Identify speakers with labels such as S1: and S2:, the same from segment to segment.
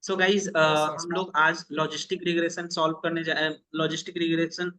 S1: So guys
S2: Yes, yes,
S1: हम
S2: ma'am.
S1: लोग आज लॉजिस्टिक रिग्रेशन सॉल्व करने जा लॉजिस्टिक रिग्रेशन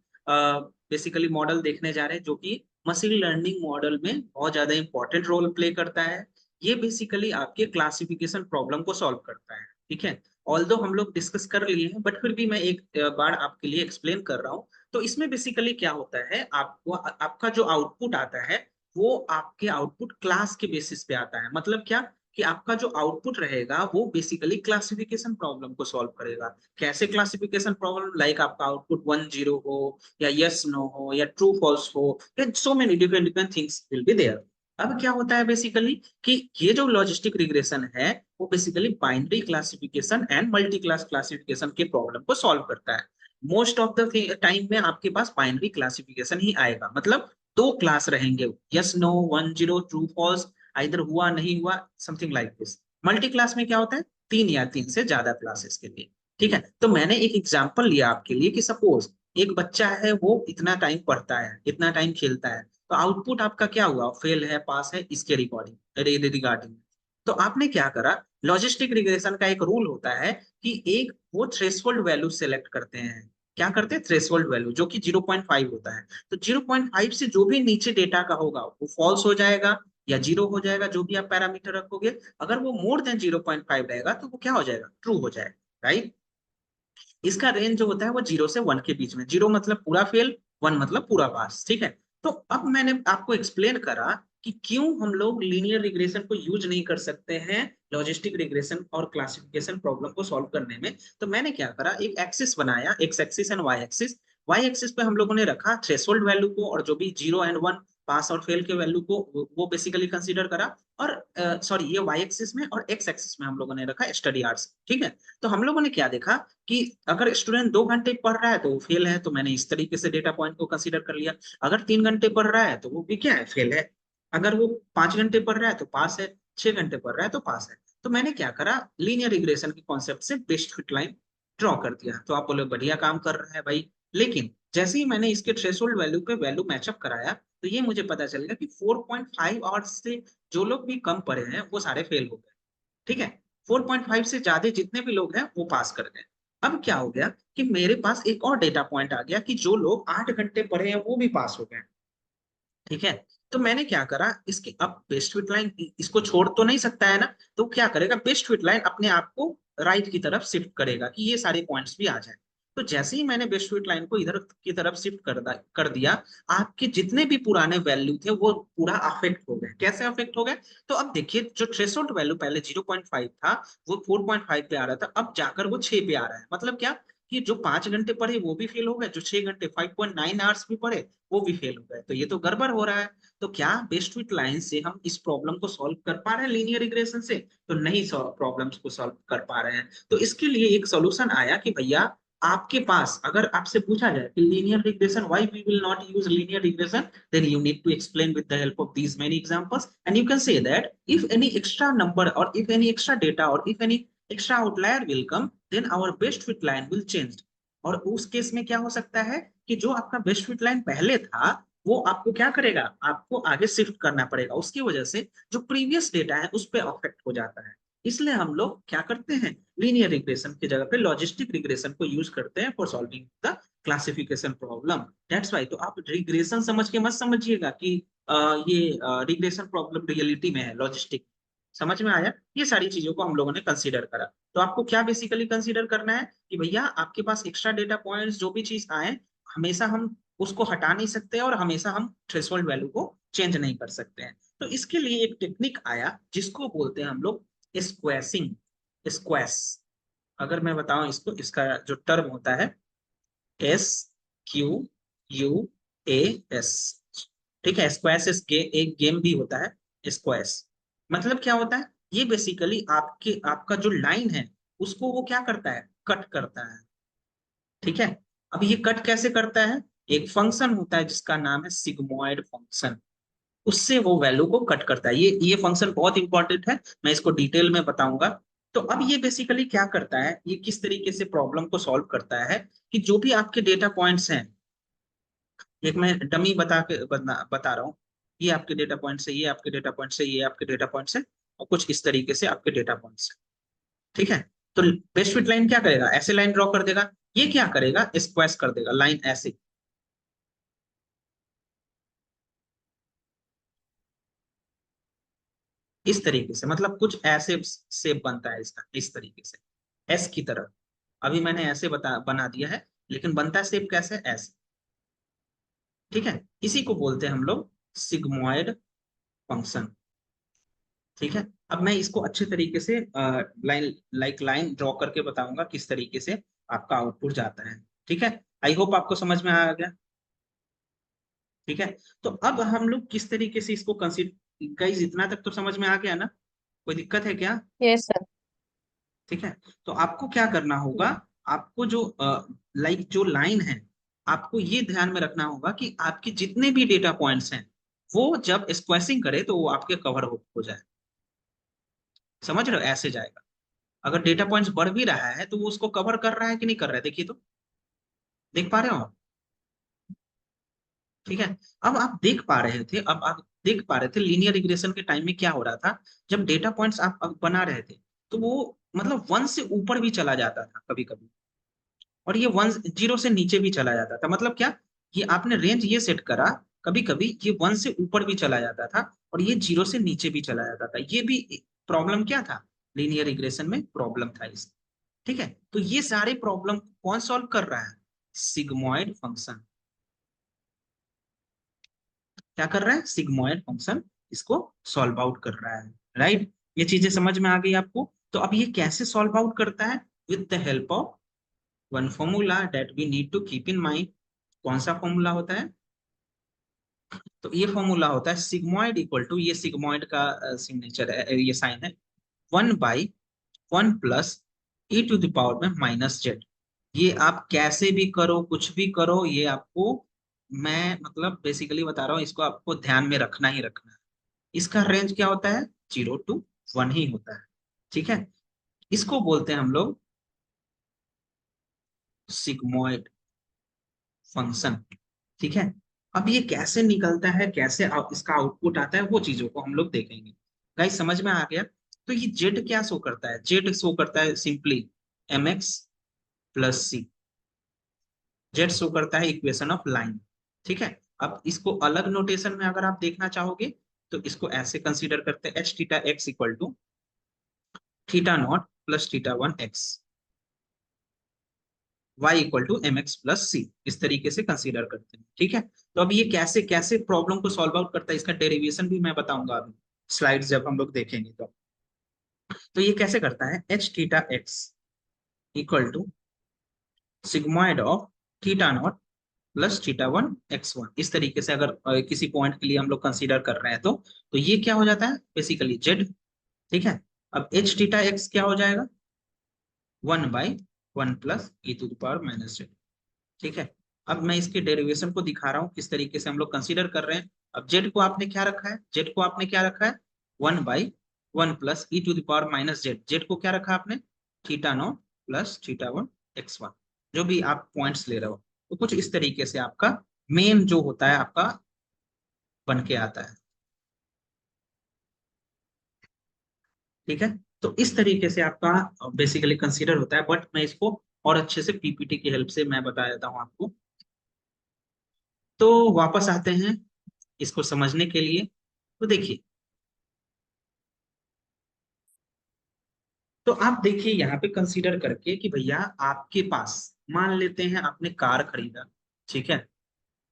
S1: बेसिकली मॉडल देखने जा रहे हैं, जो कि मशीन लर्निंग मॉडल में बहुत ज्यादा इंपॉर्टेंट रोल प्ले करता है। ये बेसिकली आपके क्लासिफिकेशन प्रॉब्लम को सॉल्व करता है। ठीक है, ऑल्दो हम लोग डिस्कस कर लिए हैं, बट फिर भी मैं एक बार आपके लिए एक्सप्लेन कर रहा हूँ। तो इसमें बेसिकली क्या होता है, आपको आपका जो आउटपुट आता है वो आपके आउटपुट क्लास के बेसिस पे आता है। मतलब क्या कि आपका जो आउटपुट रहेगा वो बेसिकली क्लासिफिकेशन प्रॉब्लम को सॉल्व करेगा। कैसे क्लासिफिकेशन प्रॉब्लम, लाइक आपका आउटपुट 1 0 हो या यस नो हो या ट्रू फॉल्स हो, या so many different different things will be there. अब क्या होता है बेसिकली कि ये जो लॉजिस्टिक रिग्रेशन है वो basically binary classification and multi class classification के प्रॉब्लम को सॉल्व करता है। मोस्ट ऑफ द टाइम में आपके पास बाइनरी क्लासिफिकेशन ही आएगा, मतलब दो क्लास रहेंगे, यस नो 1 0 ट्रू फॉल्स, इधर हुआ नहीं हुआ, something like this. Multi class में क्या होता है, तीन या तीन से ज्यादा क्लासेस के लिए। ठीक है, तो मैंने एक एग्जांपल लिया आपके लिए कि सपोज एक बच्चा है, वो इतना टाइम पढ़ता है, इतना टाइम खेलता है, तो आउटपुट आपका क्या हुआ, फेल है पास है, इसके रिगार्डिंग। तो आपने क्या करा, लॉजिस्टिक रिग्रेशन का एक रूल होता है कि एक वो थ्रेशोल्ड वैल्यू सेलेक्ट करते हैं। क्या करते हैं, थ्रेशोल्ड वैल्यू, जो कि 0.5 होता है। तो 0.5 से जो भी नीचे डेटा का होगा वो फॉल्स हो जाएगा या जीरो हो जाएगा, जो भी आप पैरामीटर रखोगे। अगर वो मोर देन 0.5 रहेगा तो वो क्या हो जाएगा, ट्रू हो जाएगा। राइट, इसका रेंज जो होता है वो 0 से 1 के बीच में। 0 मतलब पूरा फेल, 1 मतलब पूरा पास। ठीक है, तो अब मैंने आपको एक्सप्लेन करा कि क्यों हम लोग लीनियर रिग्रेशन को यूज नहीं कर सकते हैं लॉजिस्टिक रिग्रेशन और क्लासिफिकेशन प्रॉब्लम को सॉल्व करने में। तो मैंने क्या करा, एक एक्सिस बनाया, X axis and Y axis. Y axis पे हम लोगों ने रखा थ्रेशोल्ड वैल्यू को, और जो भी 0 एंड 1 पास और फेल के वैल्यू को वो बेसिकली कंसीडर करा। और सॉरी, ये वाई एक्सिस में, और एक्स एक्सिस में हम लोगों ने रखा स्टडी आवर्स। ठीक है, तो हम लोगों ने क्या देखा कि अगर स्टूडेंट 2 घंटे पढ़ रहा है तो वो फेल है, तो मैंने इस तरीके से डेटा पॉइंट को कंसीडर कर लिया। अगर 3 घंटे पढ़ रहा है तो वो भी क्या है, फेल है। अगर वो 5 घंटे पढ़ रहा है तो पास है, 6 घंटे पढ़ रहा है तो पास है। तो मैंने क्या करा, लीनियर रिग्रेशन के कॉन्सेप्ट से बेस्ट फिट लाइन ड्रॉ कर दिया। तो आप बोले बढ़िया काम कर रहा है भाई, लेकिन जैसे ही मैंने इसके थ्रेशोल्ड वैल्यू पे वैल्यू मैचअप कराया, तो ये मुझे पता चल गया कि 4.5 आवर्स से जो लोग भी कम पढ़े हैं वो सारे फेल हो गए। ठीक है, 4.5 से ज्यादा जितने भी लोग हैं वो पास कर गए। अब क्या हो गया कि मेरे पास एक और डेटा पॉइंट आ गया कि जो लोग 8 घंटे पढ़े हैं वो भी पास हो गए। ठीक है, तो मैंने क्या करा, इसकी अब बेस्ट फिट लाइन इसको छोड़ तो नहीं सकता है ना, तो क्या करेगा, बेस्ट फिट लाइन अपने आप को राइट की तरफ शिफ्ट करेगा कि ये सारे पॉइंट्स भी आ जाए। तो जैसे ही मैंने बेस्ट फिट लाइन को इधर की तरफ शिफ्ट कर दिया, आपके जितने भी पुराने वैल्यू थे वो पूरा अफेक्ट हो गए। कैसे अफेक्ट हो गए, तो अब देखिए, जो थ्रेशोल्ड वैल्यू पहले 0.5 था वो 4.5 पे आ रहा था, अब जाकर वो 6 पे आ रहा है। मतलब क्या कि जो 5 घंटे पढ़े वो भी फेल हो गए, जो 6 घंटे 5.9 आवर्स भी पढ़े वो भी फेल हो गए। तो ये तो गड़बड़ हो रहा है। तो क्या बेस्ट फिट लाइन से हम इस प्रॉब्लम को सॉल्व कर पा रहे हैं लीनियर रिग्रेशन से, तो नहीं प्रॉब्लम्स को सॉल्व कर पा रहे हैं। तो इसके लिए एक सॉल्यूशन आया कि भैया, आपके पास अगर आपसे पूछा जाए कि linear regression, why we will not use linear regression, then you need to explain with the help of these many examples, and you can say that if any extra number और इफ एनी एक्स्ट्रा डेटा और if any extra outlier will come, then our best fit line will change. और उस case में क्या हो सकता है कि जो आपका बेस्ट फिट लाइन पहले था वो आपको क्या करेगा, आपको आगे शिफ्ट करना पड़ेगा। उसकी वजह से जो प्रीवियस डेटा है उस पर अफेक्ट हो जाता है। इसलिए हम लोग क्या करते हैं, लीनियर रिग्रेशन की जगह पे लॉजिस्टिक रिग्रेशन को यूज करते हैं for solving the classification problem. That's why, तो आप रिग्रेशन समझ के मत समझिएगा कि ये रिग्रेशन प्रॉब्लम रियलिटी में है, लॉजिस्टिक। समझ में आया, ये सारी चीजों को हम लोगों ने कंसीडर करा। तो आपको क्या बेसिकली कंसीडर करना है कि भैया, आपके पास एक्स्ट्रा डेटा पॉइंट्स जो भी चीज आए, हमेशा हम उसको हटा नहीं सकते और हमेशा हम थ्रेशोल्ड वैल्यू को चेंज नहीं कर सकते हैं। तो इसके लिए एक टेक्निक आया जिसको बोलते हैं हम लोग स्क्वैसिंग। स्क्वैश, अगर मैं बताऊं इसको, इसका जो टर्म होता है SQUAS। ठीक है, स्क्वैश एक गेम भी होता है स्क्वैश। मतलब क्या होता है, ये बेसिकली आपके आपका जो लाइन है उसको वो क्या करता है, कट करता है। ठीक है, अब ये कट कैसे करता है, एक फंक्शन होता है जिसका नाम है सिग्मोइड फंक्शन, उससे वो वैल्यू को कट करता है। ये फंक्शन बहुत इंपॉर्टेंट है, मैं इसको डिटेल में बताऊंगा। तो अब ये बेसिकली क्या करता है, ये किस तरीके से प्रॉब्लम को सॉल्व करता है कि जो भी आपके डेटा पॉइंट्स हैं, एक मैं डमी बता रहा हूँ, ये आपके डेटा पॉइंट्स है, ये आपके डेटा पॉइंट्स है, ये आपके डेटा पॉइंट्स है, और कुछ इस तरीके से आपके डेटा पॉइंट्स है। ठीक है, तो बेस्ट फिट लाइन क्या करेगा, ऐसे लाइन ड्रॉ कर देगा, ये क्या करेगा, स्क्वेस कर देगा लाइन ऐसे, इस तरीके से, मतलब कुछ ऐसे शेप बनता है इसका, इस तरीके से एस की तरह। अभी मैंने ऐसे बना दिया है, लेकिन बनता है शेप कैसे, ऐसे। ठीक है, इसी को बोलते हैं हम लोग सिग्मोइड फंक्शन। ठीक है, अब मैं इसको अच्छे तरीके से लाइन ड्रॉ करके बताऊंगा किस तरीके से आपका आउटपुट जाता है। ठीक है, आई होप आपको समझ में आ गया। ठीक है, तो अब हम लोग किस तरीके से इसको कंसिडर, गाइस इतना तक तो समझ में आ गया ना, कोई दिक्कत है क्या?
S2: Yes sir.
S1: ठीक है, तो आपको क्या करना होगा, आपको जो जो लाइन है, आपको ये ध्यान में रखना होगा कि आपके जितने भी डेटा पॉइंट्स हैं, वो जब स्क्वैसिंग करे तो वो आपके कवर हो जाए। समझ रहे हो, ऐसे जाएगा। अगर डेटा पॉइंट्स बढ़ भी रहा है तो वो उसको कवर कर रहा है कि नहीं कर रहा है, देखिए तो, देख पा रहे हो आप? ठीक है, अब आप देख पा रहे थे, अब आप देख पा रहे थे लीनियर रिग्रेशन के टाइम में क्या हो रहा था, जब डेटा पॉइंट्स आप अब बना रहे थे, तो वो मतलब वन से ऊपर भी चला जाता था कभी कभी, और ये वन जीरो से नीचे भी चला जाता था। मतलब क्या, ये आपने रेंज ये सेट करा, कभी कभी ये वन से ऊपर भी चला जाता था, और ये जीरो से नीचे भी चला जाता था। ये भी प्रॉब्लम क्या था, लीनियर रिग्रेशन में प्रॉब्लम था इस। ठीक है, तो ये सारे प्रॉब्लम कौन सॉल्व कर रहा है, सिग्मोइड फंक्शन। क्या कर रहा है, सिग्मोइड फंक्शन इसको सॉल्व आउट कर रहा है। राइट, ये चीजें समझ में आ गई आपको? तो अब ये कैसे सॉल्व आउट करता है, with the help of one formula that we need to keep in mind. कौन सा फॉर्मूला होता है, तो ये फॉर्मूला होता है सिग्मोइड इक्वल टू, ये सिग्मोइड का सिग्नेचर है, ये साइन है, 1/1 plus E to the power में माइनस जेड। ये आप कैसे भी करो, कुछ भी करो, ये आपको, मैं मतलब बेसिकली बता रहा हूँ, इसको आपको ध्यान में रखना ही रखना है। इसका रेंज क्या होता है, 0 to 1 ही होता है। ठीक है, इसको बोलते हैं हम लोग सिग्मोइड फंक्शन। ठीक है, अब ये कैसे निकलता है, कैसे इसका आउटपुट आता है, वो चीजों को हम लोग देखेंगे। गाइस समझ में आ गया? तो ये जेड क्या शो करता है, जेड शो करता है सिंपली mx+c। जेड शो करता है इक्वेशन ऑफ लाइन। ठीक है, अब इसको अलग नोटेशन में अगर आप देखना चाहोगे, तो इसको ऐसे कंसीडर करते हैं, H theta X equal to θ0 + θ1 x, y equal to mx+c, इस तरीके से कंसीडर करते हैं। ठीक है, तो अब ये कैसे कैसे प्रॉब्लम को सॉल्व आउट करता है, इसका डेरिवेशन भी मैं बताऊंगा अभी, स्लाइड्स जब हम लोग देखेंगे तो ये कैसे करता है, H theta X equal to sigmoid of θ0 + θ1 x1, इस तरीके से अगर किसी पॉइंट के लिए हम लोग कंसीडर कर रहे हैं, तो ये क्या हो जाता है, बेसिकली जेड। ठीक है, अब एच थीटा एक्स क्या हो जाएगा, 1/1 + e⁻⁻z। ठीक है, अब मैं इसके डेरिवेशन को दिखा रहा हूँ किस तरीके से हम लोग कंसीडर कर रहे हैं। अब जेड को आपने क्या रखा है, जेड को आपने क्या रखा है, 1/1 + e⁻−z, जेड को क्या रखा आपने, θ0 + θ1 x1, जो भी आप पॉइंट्स ले रहे हो, तो कुछ इस तरीके से आपका मेन जो होता है आपका बन के आता है। ठीक है, तो इस तरीके से आपका बेसिकली कंसीडर होता है, बट मैं इसको और अच्छे से पीपीटी की हेल्प से मैं बता देता हूँ आपको। तो वापस आते हैं इसको समझने के लिए। तो देखिए, तो आप देखिए यहाँ पे कंसीडर करके कि भैया आपके पास, मान लेते हैं आपने कार खरीदा। ठीक है,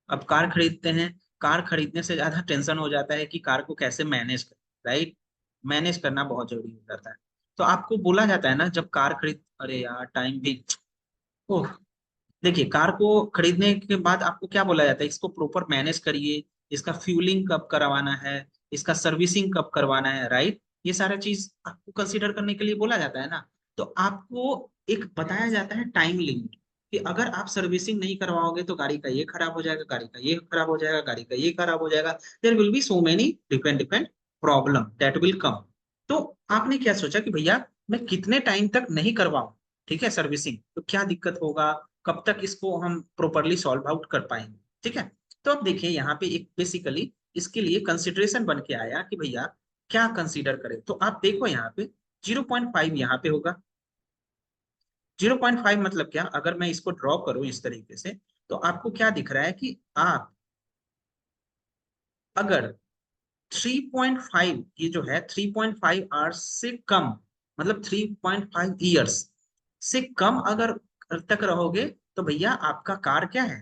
S1: अब कार खरीदते हैं, कार खरीदने से ज्यादा टेंशन हो जाता है कि कार को कैसे मैनेज करें, राइट? मैनेज करना बहुत जरूरी हो जाता है। तो आपको बोला जाता है ना, जब कार खरीद, अरे यार टाइम भी, ओह, देखिए कार को खरीदने के बाद आपको क्या बोला जाता है, इसको प्रॉपर मैनेज करिए, इसका फ्यूलिंग कब करवाना है, इसका सर्विसिंग कब करवाना है, राइट? ये सारा चीज आपको कंसीडर करने के लिए बोला जाता है ना। तो आपको एक बताया जाता है टाइम लिमिट, कि अगर आप सर्विसिंग नहीं करवाओगे तो गाड़ी का ये खराब हो जाएगा, गाड़ी का ये खराब हो जाएगा, गाड़ी का ये खराब हो जाएगा, there will be so many different different problem that will come. तो आपने क्या सोचा कि भैया मैं कितने टाइम तक नहीं करवाऊं, ठीक है, सर्विसिंग, तो क्या दिक्कत होगा, कब तक इसको हम प्रॉपरली सॉल्व आउट कर पाएंगे। ठीक है, तो अब देखिए यहाँ पे एक बेसिकली इसके लिए कंसिडरेशन बन के आया कि भैया क्या कंसीडर करें, तो आप देखो यहाँ पे 0.5 यहाँ पे होगा, 0.5 मतलब क्या, अगर मैं इसको ड्रॉ करूं इस तरीके से, तो आपको क्या दिख रहा है कि आप अगर 3.5, ये जो है 3.5 आवर्स से कम, मतलब 3.5 ईयर्स से कम अगर तक रहोगे, तो भैया आपका कार क्या है,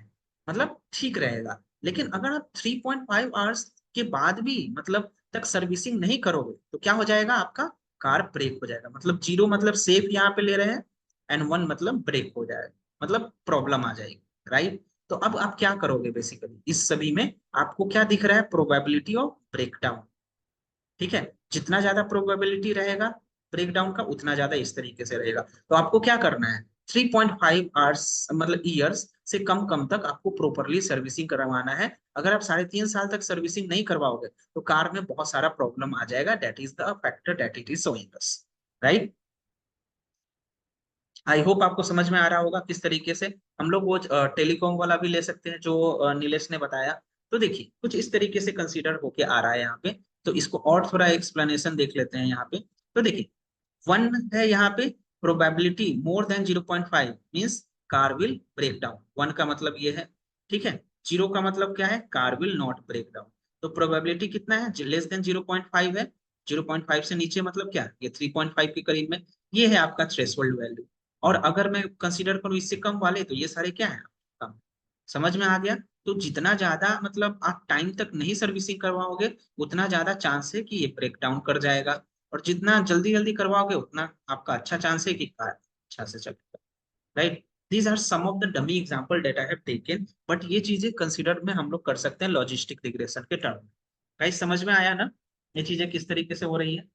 S1: मतलब ठीक रहेगा। लेकिन अगर आप 3.5 आवर्स के बाद भी मतलब तक सर्विसिंग नहीं करोगे, तो क्या हो जाएगा, आपका कार ब्रेक हो जाएगा। मतलब 0 मतलब सेफ यहाँ पे ले रहे हैं, एंड 1 मतलब ब्रेक हो जाएगा, मतलब प्रॉब्लम आ जाएगी, राइट। तो अब आप क्या करोगे, बेसिकली इस सभी में आपको क्या दिख रहा है, प्रोबेबिलिटी ऑफ ब्रेकडाउन। ठीक है, जितना ज्यादा प्रोबेबिलिटी रहेगा ब्रेकडाउन का, उतना ज्यादा इस तरीके से रहेगा। तो आपको क्या करना है, 3.5 आवर्स मतलब ईयर्स से कम कम तक आपको प्रॉपरली सर्विसिंग करवाना है। अगर आप 3.5 साल तक सर्विसिंग नहीं करवाओगे, तो कार में बहुत सारा प्रॉब्लम आ जाएगा। That is the factor that it is showing us, right. I hope आपको समझ में आ रहा होगा किस तरीके से हम लोग वो टेलीकॉम वाला भी ले सकते हैं जो नीलेश ने बताया। तो देखिए कुछ इस तरीके से कंसीडर होके आ रहा है यहाँ पे। तो इसको और थोड़ा एक्सप्लेनेशन देख लेते हैं यहाँ पे। तो देखिए 1 है यहाँ पे, probability more than 0.5 means car will break down. 1 का मतलब ये है, ठीक है। 0 का मतलब क्या है, car will not break down. तो प्रोबेबिलिटी कितना है, लेस देन 0.5 है। 0.5 से नीचे मतलब क्या, ये 3.5 के करीब में। ये है आपका थ्रेशोल्ड वैल्यू। और अगर मैं कंसीडर करूं इससे कम वाले, तो ये सारे क्या है, कम। समझ में आ गया। तो जितना ज्यादा मतलब आप टाइम तक नहीं सर्विसिंग करवाओगे, उतना ज्यादा चांस है कि ये ब्रेक डाउन कर जाएगा। और जितना जल्दी जल्दी करवाओगे, उतना आपका अच्छा चांस है कि कार अच्छा से चलेगा, right. These are some of the dummy example data have taken, but ये चीजें कंसीडर में हम लोग कर सकते हैं लॉजिस्टिक रिग्रेशन के टर्म में। गाइस समझ में आया ना, ये चीजें किस तरीके से हो रही है।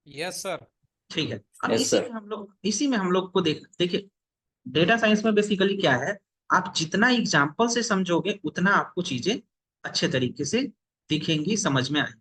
S2: Yes sir.
S1: ठीक है, अब
S3: यस सर।
S1: इसी में हम लोग को देखिए, डेटा साइंस में बेसिकली क्या है, आप जितना एग्जाम्पल से समझोगे, उतना आपको चीजें अच्छे तरीके से दिखेंगी, समझ में आएंगी।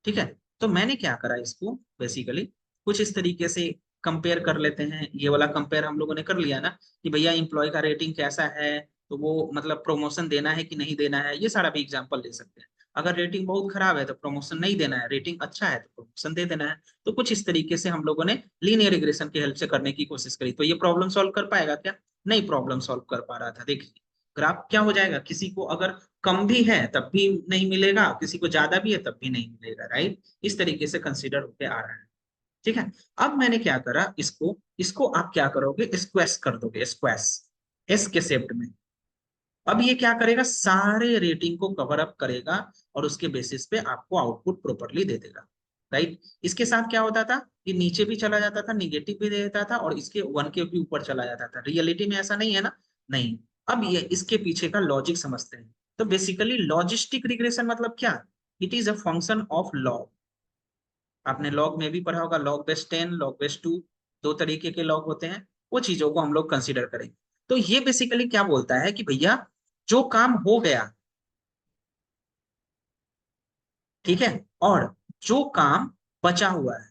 S1: ठीक है। तो मैंने क्या करा इसको, बेसिकली कुछ इस तरीके से कंपेयर कर लेते हैं। ये वाला कंपेयर हम लोगों ने कर लिया ना, कि भैया एम्प्लॉय का रेटिंग कैसा है, तो वो मतलब प्रमोशन देना है कि नहीं देना है, ये सारा भी एग्जांपल ले सकते हैं। अगर रेटिंग बहुत खराब है तो प्रमोशन नहीं देना है, रेटिंग अच्छा है तो प्रमोशन दे देना है। तो कुछ इस तरीके से हम लोगों ने लीनियर रिग्रेशन की हेल्प से करने की कोशिश करी। तो ये प्रॉब्लम सॉल्व कर पाएगा क्या, नहीं प्रॉब्लम सॉल्व कर पा रहा था। देखिए ग्राफ क्या हो जाएगा, किसी को अगर कम भी है तब भी नहीं मिलेगा, किसी को ज्यादा भी है तब भी नहीं मिलेगा, राइट। इस तरीके से कंसीडर होके आ रहा है। ठीक है। अब मैंने क्या करा, इसको इसको आप क्या करोगे, स्क्वेस कर दोगे, स्क्वेस एस के शेप में। अब ये क्या करेगा, सारे रेटिंग को कवर अप करेगा, और उसके बेसिस पे आपको आउटपुट प्रॉपरली दे देगा, राइट। इसके साथ क्या होता था, ये नीचे भी चला जाता था, निगेटिव भी दे देता था, और इसके 1 के भी ऊपर चला जाता था। रियलिटी में ऐसा नहीं है ना, नहीं। अब ये इसके पीछे का लॉजिक समझते हैं। तो बेसिकली लॉजिस्टिक रिग्रेशन मतलब क्या, it is a function of log. आपने लॉग में भी पढ़ा होगा, लॉग बेस 10, लॉग बेस 2, दो तरीके के लॉग होते हैं। वो चीजों को हम लोग कंसिडर करेंगे। तो ये बेसिकली क्या बोलता है कि भैया जो काम हो गया, ठीक है, और जो काम बचा हुआ है,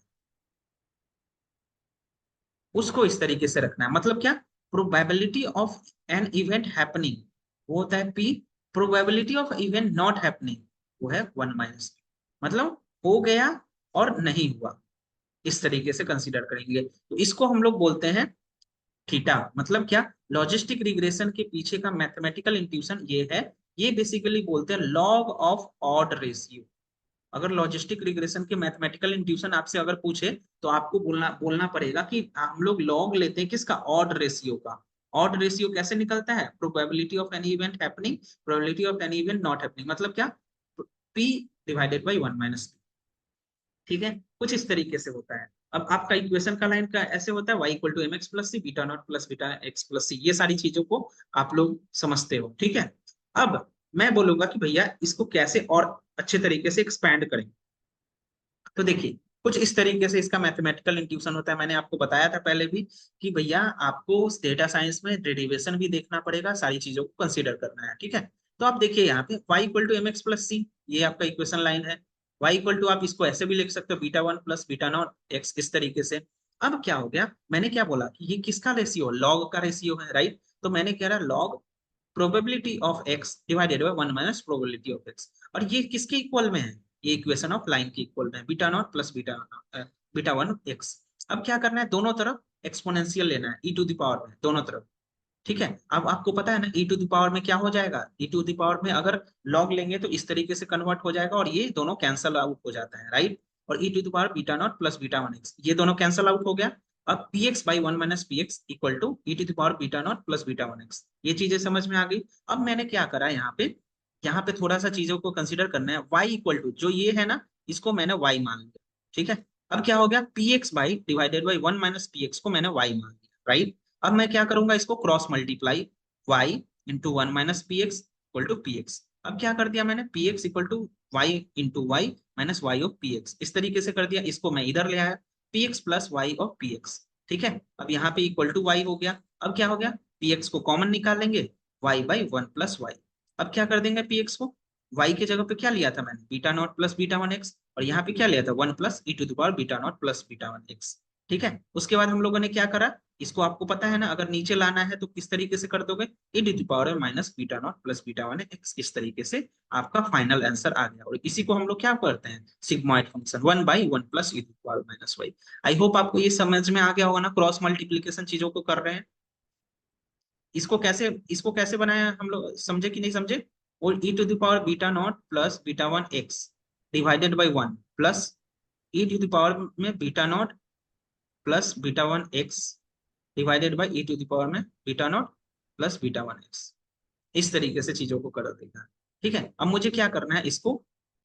S1: उसको इस तरीके से रखना है। मतलब क्या, probability of an event happening वो होता है P, probability of event not happening वो है 1 - मतलब हो गया और नहीं हुआ, इस तरीके से कंसीडर करेंगे। तो इसको हम लोग बोलते हैं थीटा। मतलब क्या, लॉजिस्टिक रिग्रेशन के पीछे का मैथमेटिकल इंट्यूशन ये है। ये बेसिकली बोलते हैं लॉग ऑफ ऑड रेशियो। अगर लॉजिस्टिक रिग्रेशन के मैथमेटिकल इंट्यूशन आपसे अगर पूछे, तो आपको बोलना बोलना पड़ेगा कि हम लोग लॉग लेते हैं किसका, ऑड रेशियो का। ऑड रेशियो कैसे निकलता है, probability of any event happening, probability of any event not happening. मतलब क्या, पी डिवाइडेड बाई 1 - ठीक है। कुछ इस तरीके से होता है। अब आपका इक्वेशन का लाइन का ऐसे होता है, y equal to M X plus C, beta not plus beta X plus C. ये सारी चीजों को आप लोग समझते हो, ठीक है। अब मैं बोलूंगा कि भैया इसको कैसे और अच्छे तरीके से एक्सपैंड करें। तो देखिए कुछ इस तरीके से इसका मैथमेटिकल इंट्यूशन होता है। मैंने आपको बताया था पहले भी कि भैया आपको डेटा साइंस में डेरिवेशन भी देखना पड़ेगा, सारी चीजों को कंसीडर करना है, ठीक है। तो आप देखिए यहाँ पे y equal to M X plus C, ये आपका इक्वेशन लाइन है। y इक्वल टू आप इसको ऐसे भी लिख सकते हो, beta 1 plus beta naught X, इस तरीके से। अब क्या हो गया, मैंने क्या बोला कि ये किसका रेशियो, लॉग का रेशियो है, राइट। तो मैंने कह रहा log probability of x divided by 1 - probability of x. और ये किसके इक्वल में है, ये इक्वेशन ऑफ लाइन के इक्वल में है, beta not plus beta 1 x. अब क्या करना है, दोनों तरफ एक्सपोनेंशियल लेना है e टू द पावर में दोनों तरफ। ठीक है, अब आपको पता है ना e टू द पावर में क्या हो जाएगा, e टू द पावर में अगर लॉग लेंगे तो इस तरीके से कन्वर्ट हो जाएगा और ये दोनों कैंसल आउट हो जाता है, राइट। और e to the power beta not plus beta one X, ये दोनों कैंसल आउट हो गया। अब P X by one minus P X equal to E to the power beta not plus beta one X, ये चीजें समझ में आ गई। अब मैंने क्या करा यहाँ पे थोड़ा सा चीजों को कंसिडर करना है। y इक्वल टू जो ये है ना, इसको मैंने y मान लिया। ठीक है, अब क्या हो गया, P X by divided by one minus P X को मैंने y मान लिया, राइट। अब मैं क्या करूंगा, इसको cross multiply y into one minus P X equal to P X. अब क्या कर दिया मैंने, P X equal to Y into Y minus Y of P X, इस तरीके से कर दिया। इसको मैं इधर ले आया, P X plus Y of P X. ठीक है, अब यहाँ पे इक्वल टू वाई हो गया। अब क्या हो गया, पी एक्स को कॉमन निकालेंगे, Y by one plus Y. अब क्या कर देंगे, पी एक्स को वाई की जगह पे क्या लिया था मैंने, beta not plus beta one X, और यहाँ पे क्या लिया था, one plus E to the power beta not plus beta one X. ठीक है, उसके बाद हम लोगों ने क्या करा, इसको आपको पता है ना, अगर नीचे लाना है तो किस तरीके से कर दोगे, e to the power minus beta not plus beta one X, इस तरीके से आपका फाइनल आंसर आ गया। और इसी को हम लोग क्या करते हैं, sigmoid function one by one plus E to the power minus Y. I hope आपको ये समझ में आ गया होगा ना, क्रॉस मल्टीप्लीकेशन चीजों को कर रहे हैं। इसको कैसे बनाया हम लोग, समझे कि नहीं समझे। और e to the power beta not plus beta one X divided by one plus e to the power में beta not plus beta one X divided by E to the power में beta not plus beta one X, इस तरीके से चीजों को कर देगा। ठीक है, अब मुझे क्या करना है, इसको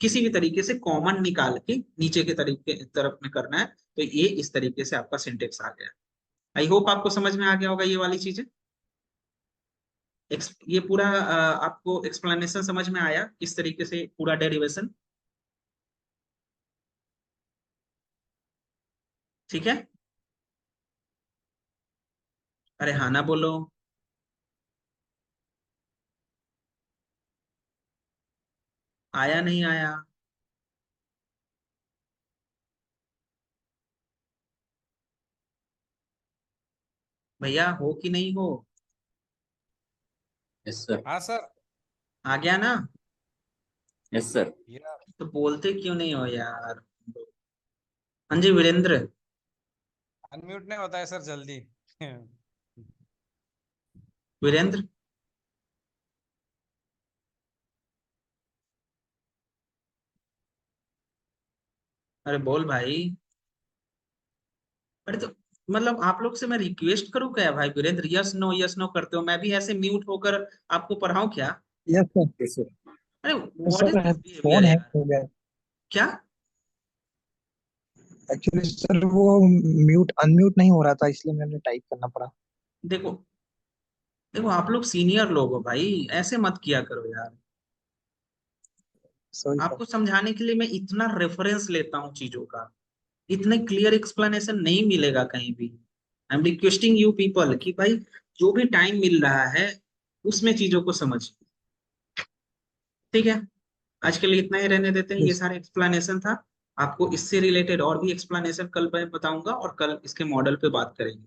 S1: किसी भी तरीके से कॉमन निकाल के नीचे के तरीके तरफ में करना है। तो ये इस तरीके से आपका सिंटेक्स आ गया। आई होप आपको समझ में आ गया होगा ये वाली चीजें। ये पूरा आपको एक्सप्लेनेशन समझ में आया, किस तरीके से पूरा डेरिवेशन। ठीक है, अरे हाँ ना बोलो। आया नहीं आया, भैया हो कि नहीं हो।
S3: Yes sir.
S2: हाँ सर।
S1: आ गया ना।
S3: Yes sir.
S2: या
S1: तो बोलते क्यों नहीं हो यार। हाँ जी वीरेंद्र।
S2: अनम्यूट नहीं होता है सर जल्दी।
S1: वीरेंद्र, अरे बोल भाई। अरे तो मतलब आप लोग से मैं रिक्वेस्ट करूँ क्या भाई, वीरेंद्र यस नो करते हो, मैं भी ऐसे म्यूट होकर आपको पढ़ाऊं क्या।
S4: Yes sir.
S3: Yes sir.
S1: अरे what is
S4: sir
S1: this behaviour
S4: phone hack
S1: यार।
S4: हो गया।
S1: क्या।
S4: एक्चुअली सर वो म्यूट अनम्यूट नहीं हो रहा था, इसलिए मैंने टाइप करना पड़ा।
S1: देखो देखो, आप लोग सीनियर लोग हो भाई, ऐसे मत किया करो यार।
S4: Sorry sir.
S1: आपको समझाने के लिए मैं इतना रेफरेंस लेता हूँ चीजों का, इतने क्लियर एक्सप्लेनेशन नहीं मिलेगा कहीं भी। I am requesting you people कि भाई जो भी टाइम मिल रहा है उसमें चीजों को समझ। ठीक है, आज के लिए इतना ही रहने देते हैं, ये
S4: यस।
S1: सारे एक्सप्लेनेशन था। आपको इससे रिलेटेड और भी एक्सप्लेनेशन कल मैं बताऊंगा और कल इसके मॉडल पे बात करेंगे।